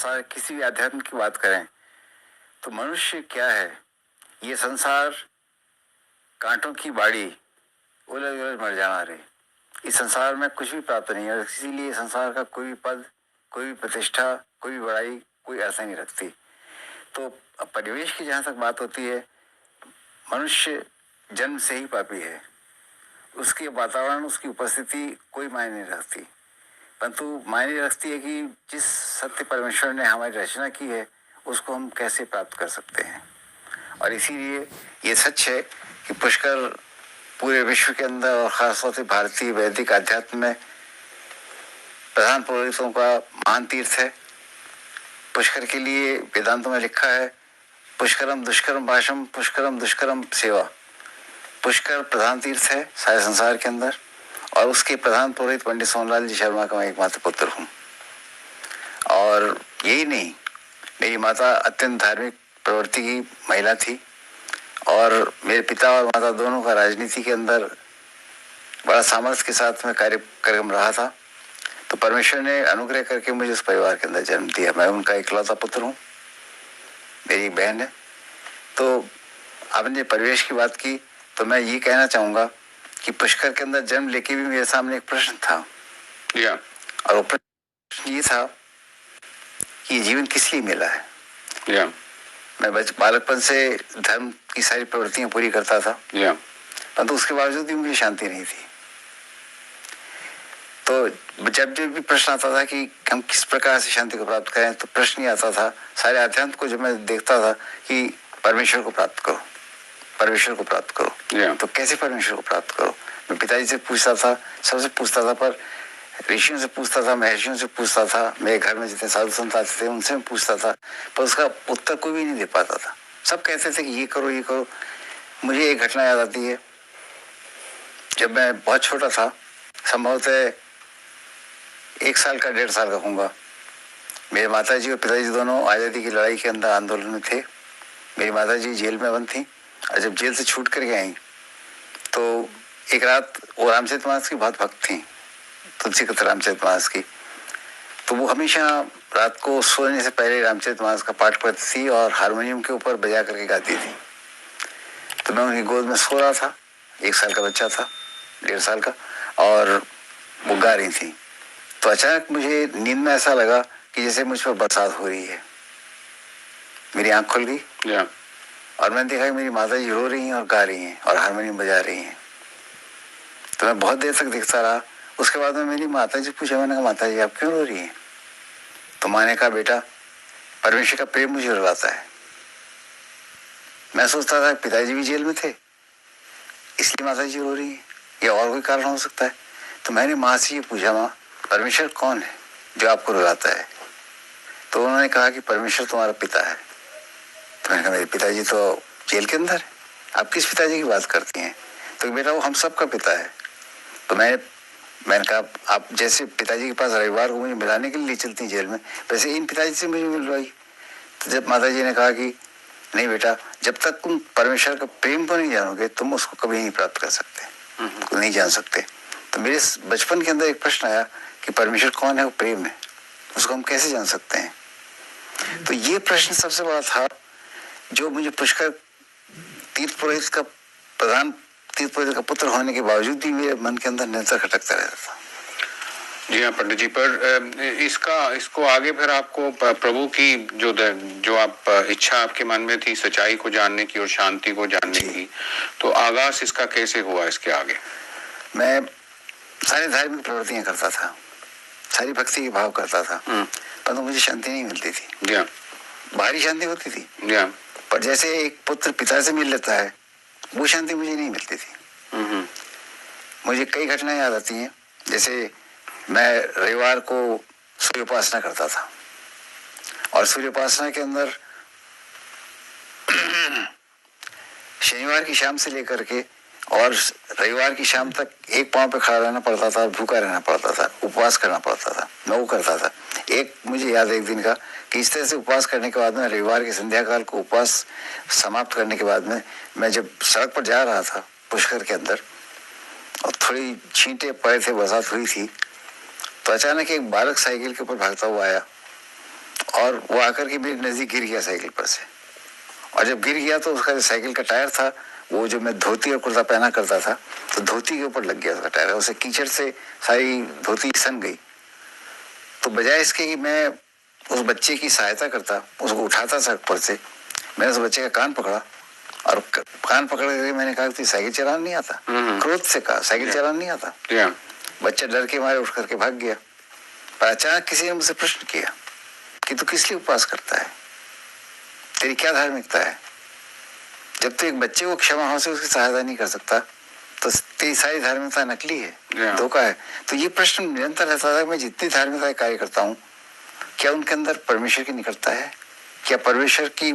संसार किसी भी अध्यात्म की बात करें तो मनुष्य क्या है, ये संसार कांटों की बाड़ी, उलझ उलझ मर जाना रे। इस संसार में कुछ भी प्राप्त नहीं है, इसीलिए संसार का कोई भी पद, कोई भी प्रतिष्ठा, कोई भी बड़ाई कोई ऐसा नहीं रखती। तो परिवेश की जहाँ तक बात होती है, मनुष्य जन्म से ही पापी है। उसके वातावरण, उसकी उपस्थिति कोई मायने नहीं रखती, परंतु मायने रखती है कि जिस सत्य परमेश्वर ने हमारी रचना की है उसको हम कैसे प्राप्त कर सकते हैं। और इसीलिए ये सच है कि पुष्कर पूरे विश्व के अंदर और खासतौर से भारतीय वैदिक अध्यात्म में प्रधान पुरोहितों का महान तीर्थ है। पुष्कर के लिए वेदांतों में लिखा है, पुष्करम दुष्करम भाषम, पुष्करम दुष्करम सेवा। पुष्कर प्रधान तीर्थ है सारे संसार के अंदर, और उसके प्रधान पुरोहित पंडित सोनलाल जी शर्मा का मैं एकमात्र पुत्र हूँ। और यही नहीं, मेरी माता अत्यंत धार्मिक प्रवृत्ति की महिला थी, और मेरे पिता और माता दोनों का राजनीति के अंदर बड़ा सामर्थ्य के साथ में कार्यक्रम रहा था। तो परमेश्वर ने अनुग्रह करके मुझे उस परिवार के अंदर जन्म दिया। मैं उनका इकलौता पुत्र हूँ, मेरी बहन है। तो आपने परिवेश की बात की, तो मैं ये कहना चाहूँगा कि पुष्कर के अंदर जन्म लेके भी मेरे सामने एक प्रश्न था। और वो प्रश्न ये था कि जीवन किस लिए मिला है। मैं बालकपन से धर्म की सारी प्रवृत्तियां पूरी करता था, परंतु उसके बावजूद भी मुझे शांति नहीं थी। तो जब जब भी प्रश्न आता था कि हम किस प्रकार से शांति को प्राप्त करें, तो प्रश्न ही आता था सारे अध्यात्म को जब मैं देखता था कि परमेश्वर को प्राप्त करो, परमेश्वर को प्राप्त करो। तो कैसे परमेश्वर को प्राप्त करो। मैं पिताजी से पूछता था, सबसे पूछता था, पर ऋषियों से पूछता था, महर्षियों से पूछता था, मेरे घर में जितने साधु संत आते थे उनसे मैं पूछता था, पर उसका उत्तर कोई भी नहीं दे पाता था। सब कहते थे कि ये करो ये करो। मुझे एक घटना याद आती है, जब मैं बहुत छोटा था, संभवतः 1 साल का 1.5 साल का होऊंगा, मेरे माताजी और पिताजी दोनों आज़ादी की लड़ाई के अंदर आंदोलन में थे। मेरी माताजी जेल में बंद थी, और जब जेल से छूट करके आई तो एक रात, वो रामचरितमानस की बहुत भक्त थी, तुलसी कथा रामचरितमानस की। तो वो हमेशा रात को सोने से पहले रामचरितमानस का पाठ करती थी और हारमोनियम के ऊपर बजा करके गाती थी। तो मैं उनकी गोद में सो रहा था, 1 साल का बच्चा था, 1.5 साल का, और वो गा रही थी। तो अचानक मुझे नींद में ऐसा लगा कि जैसे मुझ पर बरसात हो रही है। मेरी आंख खुल गई और मैंने देखा कि मेरी माताजी रो रही हैं और गा रही हैं और हारमोनियम बजा रही हैं। तो मैं बहुत देर तक देखता रहा। उसके बाद में मेरी माताजी पूछा, मैंने कहा माताजी आप क्यों रो रही हैं। तो माँ ने कहा बेटा, परमेश्वर का प्रेम मुझे रुलाता है। मैं सोचता था पिताजी भी जेल में थे इसलिए माताजी रो रही है, या और कोई कारण हो सकता है। तो मैंने माँ से ये पूछा, माँ परमेश्वर कौन है जो आपको रुलाता है। तो उन्होंने कहा कि परमेश्वर तुम्हारा पिता है। तो मैंने कहा मेरे पिताजी तो जेल के अंदर है, आप किस पिताजी की बात करती हैं। तो बेटा वो हम सब का पिता है। तो मैंने कहा आप जैसे पिताजी के पास रविवार को मुझे मिलाने के लिए चलती जेल में, वैसे इन पिताजी से मुझे मिलवाई। तो जब माताजी ने कहा कि नहीं बेटा, जब तक तुम परमेश्वर का प्रेम को नहीं जानोगे तुम उसको कभी नहीं प्राप्त कर सकते, नहीं जान सकते। तो मेरे बचपन के अंदर एक प्रश्न आया कि परमेश्वर कौन है, वो प्रेम है, उसको हम कैसे जान सकते हैं। तो ये प्रश्न सबसे बड़ा था जो मुझे पुष्कर तीर्थ पुरोहित का प्रधान तीर्थ पुरोहित का पुत्र होने के बावजूद भी मेरे मन के अंदर निरंतर खटकता रहता था। जी हाँ पंडित जी, पर इसको आगे फिर आपको प्रभु की जो आप इच्छा आपके मन में थी सच्चाई को जानने की और शांति को जानने की, तो आगाज इसका कैसे हुआ इसके आगे। मैं सारी धार्मिक प्रवृत्तियां करता था, सारी भक्ति के भाव करता था, परंतु मुझे शांति नहीं मिलती थी। बाहरी शांति होती थी, पर जैसे एक पुत्र पिता से मिल लेता है वो शांति मुझे नहीं मिलती थी। मुझे कई घटनाएं याद आती हैं। जैसे मैं रविवार को सूर्य उपासना करता था, और सूर्य उपासना के अंदर शनिवार की शाम से लेकर के और रविवार की शाम तक एक पांव पे खड़ा रहना पड़ता था, भूखा रहना पड़ता था, उपवास करना पड़ता था। मैं वो करता था। एक मुझे याद है एक दिन का कि इस तरह से उपवास करने के बाद में रविवार के संध्या काल को उपवास समाप्त करने के बाद में मैं जब सड़क पर जा रहा था पुष्कर के अंदर, और थोड़ी छींटे पड़े थे, बरसात हुई थी, तो अचानक एक बालक साइकिल के ऊपर भागता हुआ आया और वो आकर के मेरे नजदीक गिर गया साइकिल पर से। और जब गिर गया तो उसका जो साइकिल का टायर था, वो जो मैं धोती और कुर्ता पहना करता था, तो धोती के ऊपर लग गया उसका टायर, उसे कीचड़ से सारी धोती सन गई। तो बजाय इसके कि मैं उस बच्चे की सहायता करता, उसको उठाता सड़क पर से, मैंने उस बच्चे का कान पकड़ा और कान पकड़ करके मैंने कहा कि साइकिल चलाना नहीं आता। क्रोध से कहा साइकिल चलाना नहीं आता। बच्चा डर के मारे उठ करके भाग गया। पर अचानक किसी ने मुझसे प्रश्न किया कि तू किस लिए उपवास करता है, तेरी क्या धार्मिकता है? जब तू एक बच्चे को क्षमा भाव से उसकी सहायता नहीं कर सकता तो तेरी सारी धार्मिकता नकली है, धोखा है। तो ये प्रश्न निरंतर रहता था। मैं जितनी धार्मिकता कार्य करता हूँ, क्या उनके अंदर परमेश्वर की निकटता है? क्या परमेश्वर की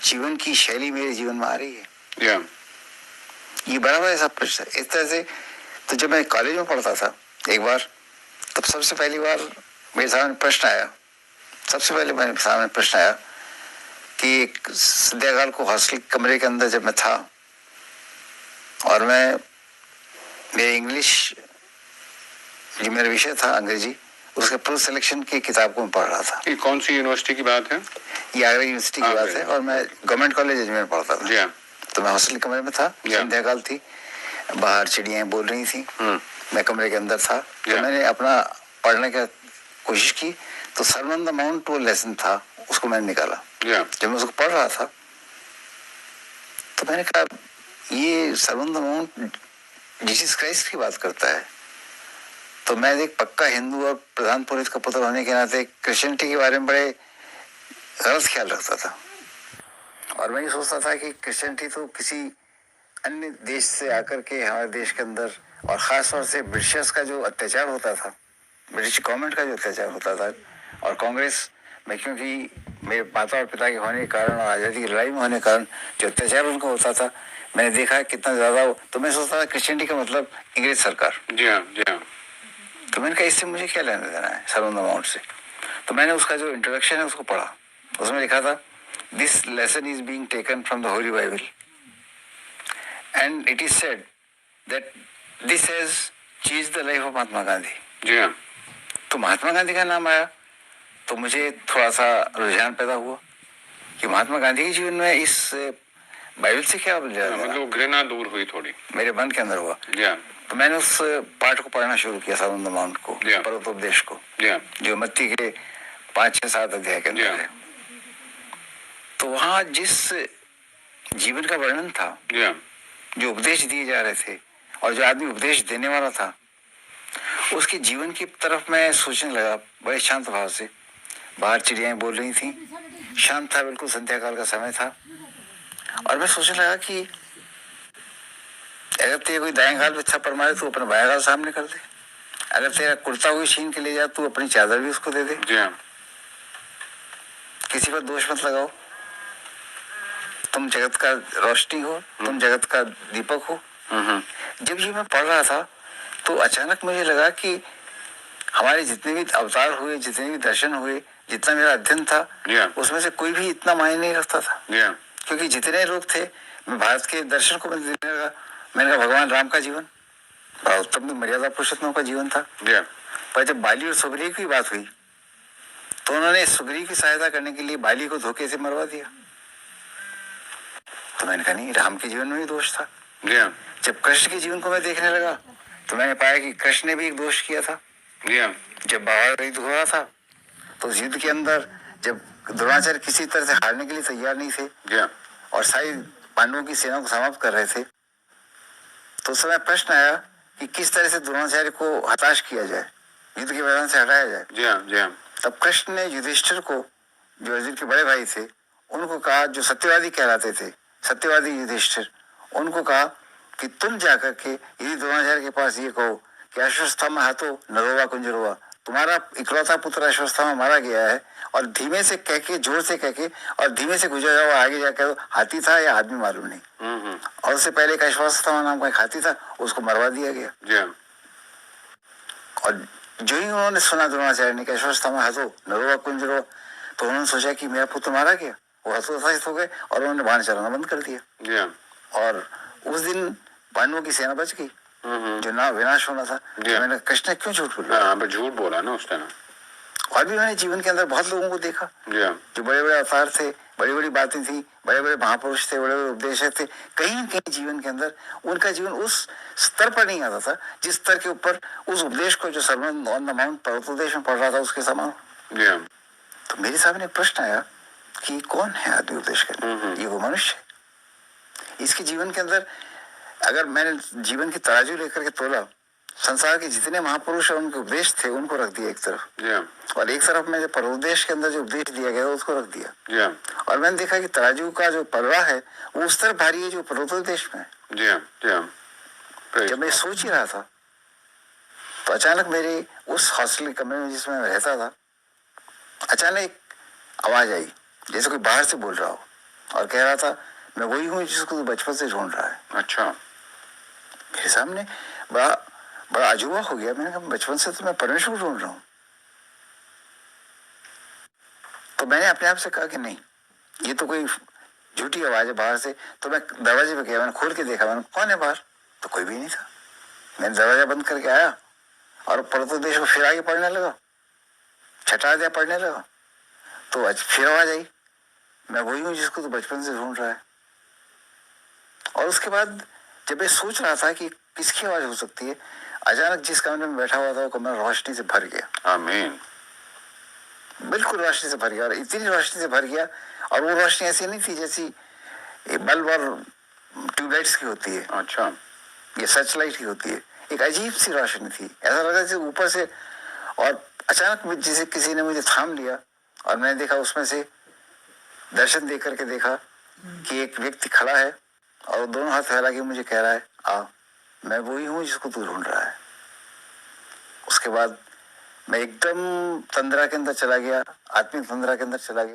जीवन की शैली मेरे जीवन में आ रही है? ये बराबर ऐसा प्रश्न है। इस तरह से तो जब मैं कॉलेज में पढ़ता था एक बार, तब सबसे पहली बार मेरे सामने प्रश्न आया, सबसे पहले मेरे सामने प्रश्न आया कि एक संध्याकाल को हॉस्टल कमरे के अंदर जब मैं था और मैं मेरे इंग्लिश जो मेरा विषय था अंग्रेजी, उसके प्रो सिलेक्शन की किताब को मैं पढ़ रहा था। ये कौन सी यूनिवर्सिटी की बात है? ये आगरा यूनिवर्सिटी की बात है और मैं गवर्नमेंट कॉलेज अजमेर में पढ़ता था। तो मैं हॉस्टल कमरे में था, संध्याकाल थी, बाहर चिड़ियाँ बोल रही थी, मैं कमरे के अंदर था। तो मैंने अपना पढ़ने की कोशिश की तो सर्मन द माउंट वो लेसन था, उसको मैंने निकाला। जब मैं उसको पढ़ रहा था तो मैंने कहा ये sermon the mount Jesus Christ की बात करता है। तो मैं एक पक्का हिंदू और प्रधान पुरोहित का पुत्र होने के नाते क्रिश्चियनिटी के बारे में बड़े गलत ख्याल रखता था और मैं ये सोचता था कि क्रिश्चियनिटी तो किसी अन्य देश से आकर के हमारे देश के अंदर, और खास तौर से ब्रिटिशर्स का जो अत्याचार होता था, ब्रिटिश गवर्नमेंट का जो अत्याचार होता था, और कांग्रेस में क्योंकि मेरे माता और पिता के होने के कारण और आज़ादी की लड़ाई में होने के कारण जो अत्याचार उनको होता था, मैंने देखा कितना ज्यादा। तो मैं सोचता था क्रिश्चियनिटी का मतलब अंग्रेज सरकार। तो मैंने कहा इससे मुझे क्या लेना देना है सर्मन द माउंट से। तो मैंने उसका जो इंट्रोडक्शन है उसको पढ़ा, उसमें लिखा था this lesson is being taken from the holy Bible and it is said that this has changed the life of Mahatma Gandhi. तो महात्मा गांधी का नाम आया तो मुझे थोड़ा सा रुझान पैदा हुआ कि महात्मा गांधी के जीवन में इस बाइबल से क्या मतलब घृणा दूर हुई थोड़ी, मेरे मन के अंदर हुआ। तो मैंने उस पाठ को पढ़ना शुरू किया, सर्मन द माउंट को, पर्वतोपदेश को, जो मत्ती के 5-6-7 अध्याय के अंदर है। तो वहाँ जिस जीवन का वर्णन था, जो उपदेश दिए जा रहे थे और जो आदमी उपदेश देने वाला था, उसके जीवन की तरफ मैं सोचने लगा बड़े शांत भाव से। बाहर चिड़ियाएं बोल रही थी, शांत था, बिल्कुल संध्या काल का समय था, और मैं सोचने लगा कि अगर तेरे कोई दाएं गाल पे थप्पड़ मारे तो अपना बाएं गाल सामने कर दे, अगर तेरा कुर्ता हुई छीन के ले जा तू अपनी चादर भी उसको दे दे। किसी पर दोष मत लगाओ, तुम जगत का रोशनी हो, तुम जगत का दीपक हो। जब ये मैं पढ़ रहा था तो अचानक मुझे लगा कि हमारे जितने भी अवतार हुए, जितने भी दर्शन हुए, जितना मेरा अध्ययन था, उसमें से कोई भी इतना मायने नहीं रखता था। क्योंकि जितने लोग थे, मैं भारत के दर्शन को मैंने कहा भगवान राम का जीवन उत्तम मर्यादा पुरुषोत्तम का जीवन था। पर जब बाली और सुग्रीव की बात हुई तो उन्होंने सुग्रीव की सहायता करने के लिए बाली को धोखे से मरवा दिया। तो मैंने कहा नहीं, राम के जीवन में भी दोष था। जब कृष्ण के जीवन को मैं देखने लगा तो मैंने पाया कि कृष्ण ने भी एक दोष किया था। जब बाहर युद्ध हो रहा था तो उस युद्ध के अंदर जब द्रोणाचार्य किसी तरह से हारने के लिए तैयार नहीं थे और सारी पांडवों की सेना को समाप्त कर रहे थे, तो उस समय प्रश्न आया कि किस तरह से द्रोणाचार्य को हताश किया जाए, युद्ध के मैदान से हटाया जाए। तब कृष्ण ने युधिष्ठिर को, जो अर्जुन के बड़े भाई थे, उनको कहा, जो सत्यवादी कहलाते थे, सत्यवादी युधिष्ठिर, उनको कहा कि तुम जाकर के यदि द्रोणाचार्य के पास ये कहो कि अश्वत्थामा हाथों नरोवा कुंजरोवा, तुम्हारा इकलौता पुत्र अश्वत्थामा मारा गया है, और धीमे से कह के, जोर से कह के और धीमे से गुजर जाओ, आगे जाकर हाथी था या आदमी मालूम नहीं। और उससे पहले एक अश्वत्थामा नाम का एक हाथी था, उसको मरवा दिया गया। और जो ही उन्होंने सुना द्रोणाचार्य ने कि अश्वत्थामा हाथों नरोवा कुंजरोवा, तो उन्होंने सोचा कि मेरा पुत्र मारा गया, वो हतोत्साहित हो गए और उन्होंने बाण चलाना बंद कर दिया। और उस दिन पांडवों की सेना बच गई, जो ना विनाश होना था। मैंने कृष्ण क्यों झूठ बोला? झूठ बोला ना उस टाइम। और भी मैंने जीवन के अंदर बहुत लोगों को देखा जो बड़े बड़े अवतार थे, बड़ी बड़ी बातें थी, बड़े बड़े महापुरुष थे, बड़े बड़े उपदेश थे, कहीं कहीं जीवन के अंदर उनका जीवन उस स्तर पर नहीं आता था जिस स्तर के ऊपर उस उपदेश को जो सर्वन ऑन द माउंट पर्वतोदेश में पढ़ रहा था उसके समान। तो मेरे सामने प्रश्न आया कि कौन है आदमी उपदेश करने? ये वो मनुष्य। इसके जीवन के अंदर अगर मैंने जीवन की तराजू लेकर के तोला, संसार के जितने महापुरुष और उनके उपदेश थे उनको रख दिया एक तरफ, और एक तरफ में जो पर्वोपदेश के अंदर जो उपदेश दिया गया उसको रख दिया, और मैंने देखा कि तराजू का जो पलड़ा है वो उस तरफ भारी है जो पर्वतोपदेश में है। जब मैं सोच ही रहा था तो अचानक मेरे उस हॉस्टल के कमरे में जिसमें मैं रहता था, अचानक एक आवाज आई जैसे कोई बाहर से बोल रहा हो और कह रहा था मैं वही हूँ जिसको तू बचपन से ढूंढ रहा है। अच्छा। मेरे सामने बड़ा अजूबा हो गया। मैंने कहा बचपन से तो मैं परमेश्वर को ढूंढ रहा हूँ। तो मैंने अपने आप से कहा कि नहीं, ये तो कोई झूठी आवाज है बाहर से। तो मैं दरवाजे पे गया, मैंने खोल के देखा, मैंने कौन है बाहर, तो कोई भी नहीं था। मैंने दरवाजा बंद करके आया और पर्वतोपदेश को फिर आगे पढ़ने लगा, छठा अध्याय पढ़ने लगा। तो आज फिर आवाज आई, मैं वही हूँ जिसको तो बचपन से ढूंढ रहा है। और उसके बाद जब मैं सोच रहा था कि किसकी आवाज हो सकती है, अचानक जिस कमरे में बैठा हुआ था वो कमरा रोशनी से भर गया। आमीन। बिल्कुल रोशनी से भर गया, और इतनी रोशनी से भर गया, और वो रोशनी ऐसी नहीं थी जैसी बल्ब और ट्यूबलाइट्स की होती है। अच्छा। ये सर्च लाइट की होती है। एक अजीब सी रोशनी थी, ऐसा लगा जैसे ऊपर से, और अचानक जैसे किसी ने मुझे थाम लिया और मैंने देखा उसमें से दर्शन दे करके देखा कि एक व्यक्ति खड़ा है और वो दोनों हाथ फैला के मुझे कह रहा है आ, मैं वही हूँ जिसको तू ढूंढ रहा है। उसके बाद मैं एकदम तंद्रा के अंदर चला गया, आत्मिक तंद्रा के अंदर चला गया।